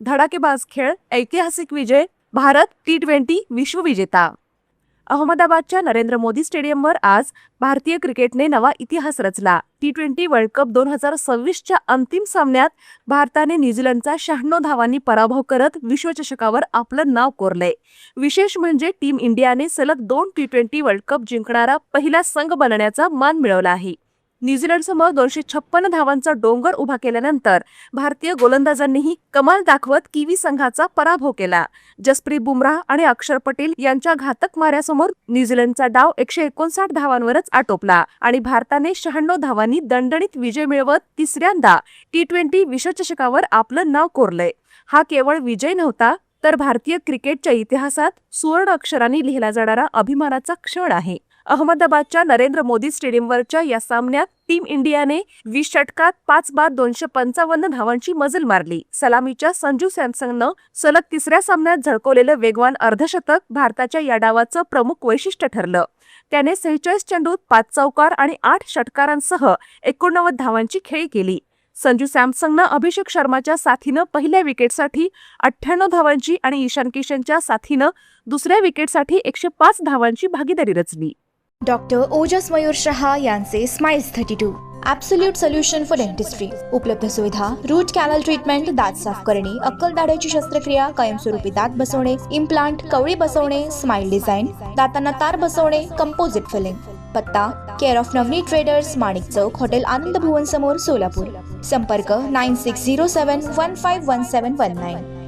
धडाकेबाज खेळ, ऐतिहासिक विजय, भारत T20 विश्वविजेता. अहमदाबादच्या नरेंद्र मोदी स्टेडियमवर आज भारतीय क्रिकेटने नवा इतिहास रचला. T20 वर्ल्ड कप 2026च्या अंतिम सामन्यात भारताने न्यूझीलंडचा 96 धावांनी पराभव करत विश्वचषकावर आपलं नाव कोरलंय. विशेष म्हणजे टीम इंडियाने सलग 2 T20 वर्ल्ड कप जिंकणारा पहिला संघ बनण्याचा मान मिळवला आहे. न्यूझीलंडसमोर 256 धावांचा डोंगर उभा केल्यानंतर भारतीय गोलंदाजांनीही कमाल दाखवत किवी संघाचा पराभव केला. जसप्रीत बुमराह आणि अक्षर पटेल यांच्या घातक माऱ्यासमोर न्यूझीलंडचा डाव 159 धावांवरच आटोपला आणि भारताने 96 धावांनी दणदणीत विजय मिळवत तिसऱ्यांदा T20 विश्वचषकावर आपलं नाव कोरलंय. हा केवळ विजय नव्हता, तर भारतीय क्रिकेटच्या इतिहासात सुवर्ण अक्षरांनी लिहिला जाणारा अभिमानाचा क्षण आहे. अहमदाबादच्या नरेंद्र मोदी स्टेडियमवरच्या या सामन्यात टीम इंडियाने 20 षटकात 5 बाद 255 धावांची मजल मारली. सलामीच्या संजू सॅमसननं सलग तिसऱ्या सामन्यात झळकवलेलं वेगवान अर्धशतक भारताच्या या डावाचं प्रमुख वैशिष्ट्य ठरलं. त्याने 46 चेंडूत 5 चौकार आणि 8 षटकारांसह 89 धावांची खेळी केली. संजू सॅमसननं अभिषेक शर्माच्या साथीनं पहिल्या विकेटसाठी 98 धावांची आणि ईशान किशनच्या साथीनं दुसऱ्या विकेटसाठी 105 धावांची भागीदारी रचली. डॉक्टर ओजस मयूर शहा यांचे smiles 32 absolute solution for dentistry. उपलब्ध सुविधा: रूट कॅनल ट्रीटमेंट, दात साफ करणे, अक्कल दाढेची शस्त्रक्रिया, कायमस्वरूपी दात बसवणे, इम्प्लांट, कवळी बसवणे, स्माइल डिझाईन, दातांना तार बसवणे, कंपोजिट फिलिंग. पत्ता: care of Navneet traders, Manik Chowk, hotel Anand Bhuvan समोर, सोलापूर. संपर्क: 9607151719.